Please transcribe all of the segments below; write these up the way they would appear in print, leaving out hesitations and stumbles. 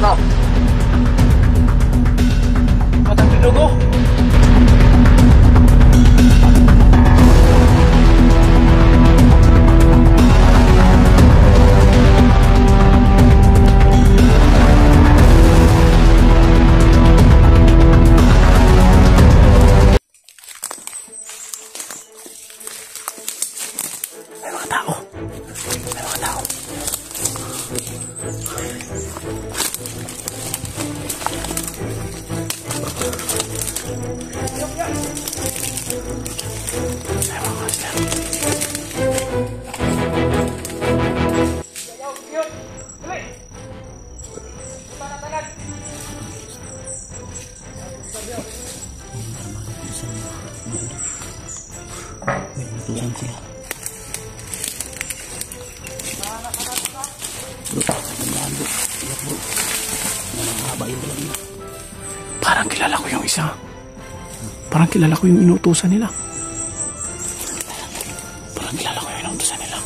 Ano? Matang dugo? Parang kilala ko yung isa. Parang kilala ko yung inutusan nila. Parang kilala ko yung inutusan nila.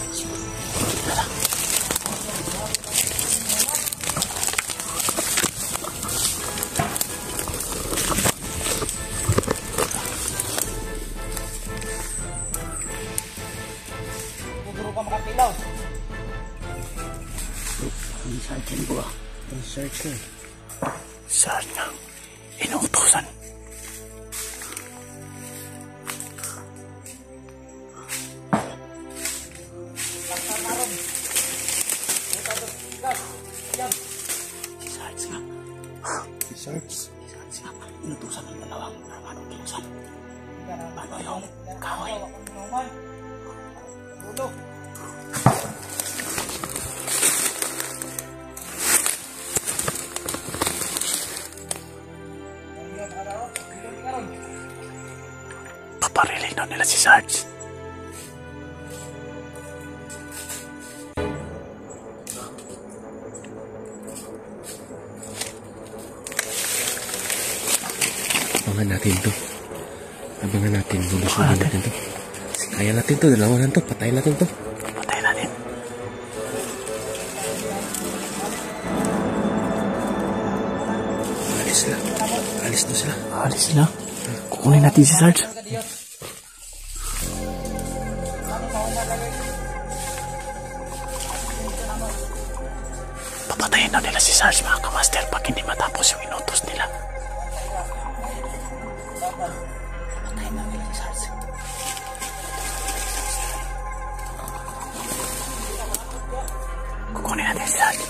Puro ka makatilaw. Ang sarjan ko ah. Ang sarjan. Sarjan. Inuutosan. Si Sarge nga. Si Sarge nga. Inutusan ng dalawang ano kilusan. Ano yung kahoy? Ulo. Paparilin daw nila si Sarge. Abangan natin to. Abangan natin. Bubusuhin natin to. Kaya natin to. Dalawanan to. Patayin natin to. Patayin natin. Alis sila. Alis to sila. Alis sila. Kukunin natin si Sarge. Papatayin na nila si Sarge mga kamaster pag hindi matapos yung inutos nila. Papatayin na nila si Sarge. Kukunin natin si Sarge.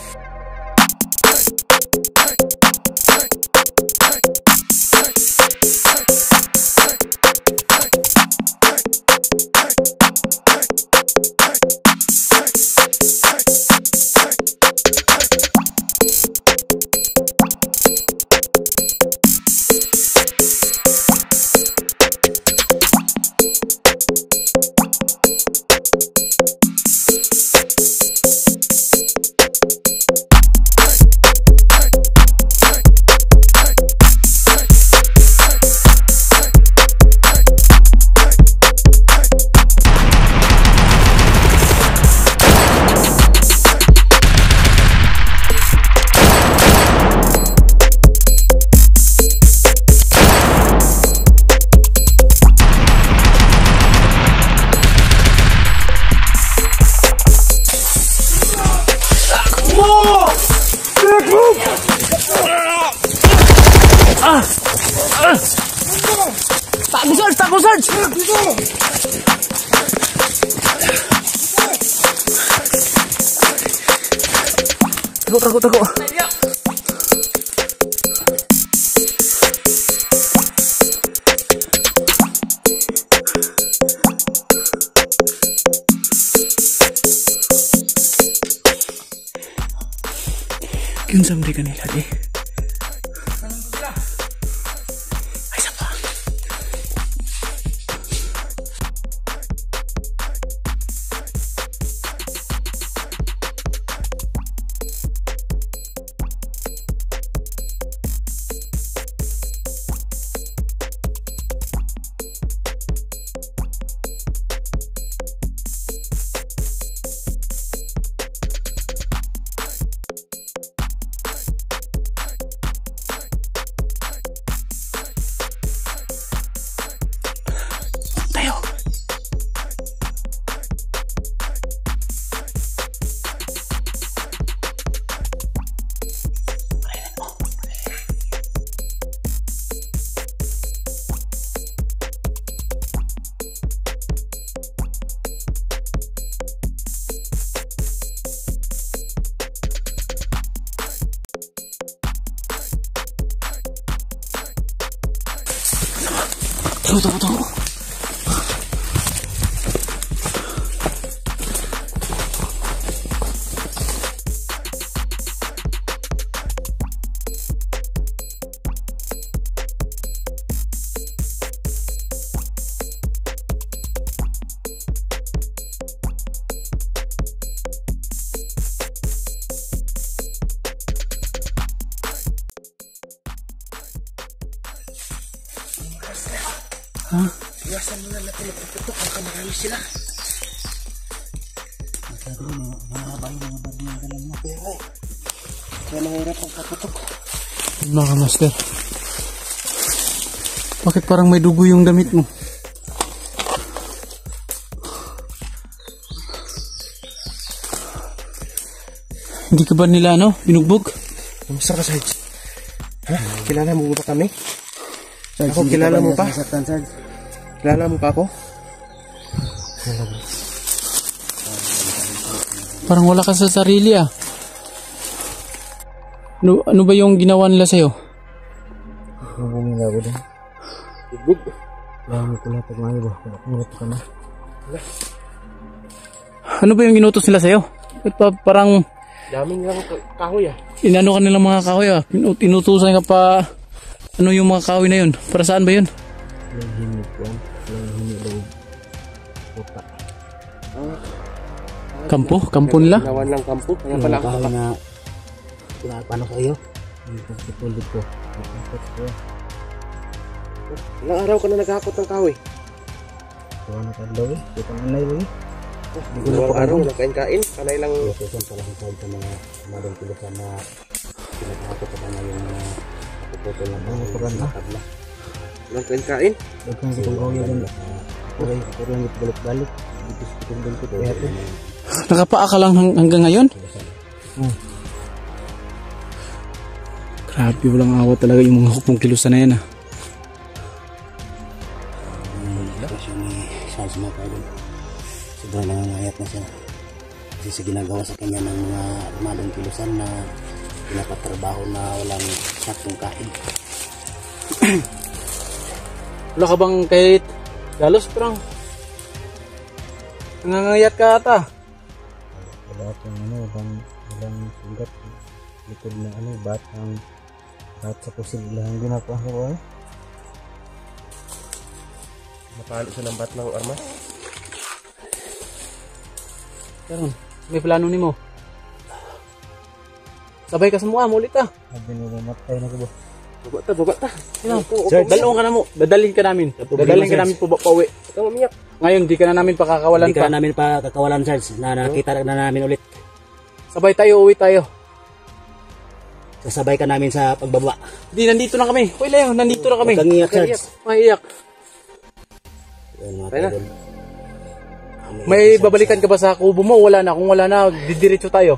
Takbo Sarge! Takbo Sarge! Tago. Kinsam di kanila di. Ay sa pa. Tunggu. Hah? Iwasan muna natin magpuputok. Baka marami sila. Masyado mahaba yung mga baril mo. Pero kaya mahirap ang kaputok. Mga master, bakit parang may dugo yung damit mo? Hindi ka ba nila binugbog? Kamusta ka, Sarge? Ha? Kilala mo ba kami? Ako, kilala mo pa? Kilala mo pa ako? Parang wala ka sa sarili Ano ba yung ginawa nila sa'yo? Nabungin ako din. Bugbog. Lami ko lang pag mga iba. Kulat ka na. Ano ba yung ginutos nila sa'yo? Parang Daming lang kahoy inano ka nilang mga kahoy Tinutusan ka pa. Ano yung mga kahoy na yun? Para saan ba yun? Walang himig ko. Walang himig daw. Puta. Kampo nila? Nawan ng kampo. Kaya pala ako na paano sa iyo? Pagpitulit ko. Ilang araw ka na naghakot ng kahoy? Kuha na tagdaw Ito ang anay lang Ilang araw nagkain-kain? Panay lang. Ito pala sa mga madong kilusan na pinaghakot pa na yung puputol ng mga tabla. Ilang kain-kain? Ito ang kitong kahoy yan. Puro lang ito balik-balik. Ipis-pitong din ko ito. Nakapaa ka lang hanggang ngayon? Grabe, walang awa talaga yung mga hukpong kilusan na yan Sobrang nangangayat na siya kasi sa ginagawa sa kanya ng mga armadong kilusan na pinapatrabaho na walang saktong kain. Wala ka bang kahit galos parang nangangayat ka ata? Wala akong walang sugat likod na bat sa posible ang ginagawa ko Napalo siya ng bat ng armas. Pero may plano ni mo. Sabay ka sa mukha, mulit ka. Sabi nila matay na ko ba? Baba ta. Dalawang ka na mo. Dadalhin ka namin. Dadalhin ka namin pauwi. Ikaw umiyak. Ngayon, di ka na namin pakakawalan Hindi pa. ka namin pakakawalan, Charles. Nakita na namin ulit. Sabay tayo, uwi tayo. Sasabay ka namin sa pagbaba. Di, nandito na kami. Uy, Leo, nandito na kami. Huwag kang iyak, Charles. Maiyak. Yan, mga Tayo na. tol. May babalikan ka ba sa kubo mo? Wala na. Kung wala na, didiretso tayo.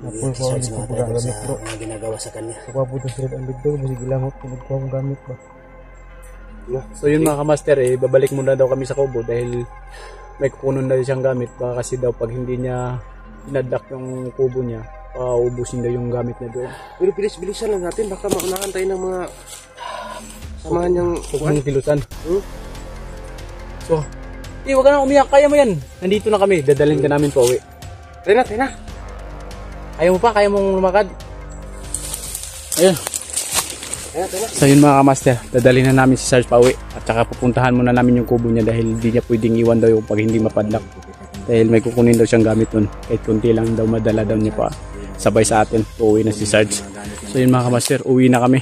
Napul ko Charles, dito mga po tol, gamit sa bro. mga ginagawa sa kanya. Kapabuto sila ang dito. Kasi gilangot. Pinagkuha kong gamit ba? So yun mga kamaster, babalik muna daw kami sa kubo dahil may kukunon na siyang gamit. Baka kasi daw pag hindi niya inadlock yung kubo niya, ubusin daw yung gamit niya doon. Pero bilisan lang natin. Baka maunahan tayo ng mga samahan niyang Huwag kilusan. So, huwag ka na umiyak. Kaya mo yan. Nandito na kami. Dadalhin ka namin pa uwi. Tayo na. Kaya mo pa? Kaya mong lumakad? Ayun. So yun mga kamaster, dadalhin na namin si Sarge pa uwi. At saka pupuntahan muna namin yung kubo niya dahil hindi niya pwedeng iwan daw yung pag hindi mapadlock. Dahil may kukunin daw siyang gamit nun. Kahit kunti lang daw madala daw niya pa. Sabay sa atin, uuwi na si Sarge. So yun mga kamaster, uwi na kami.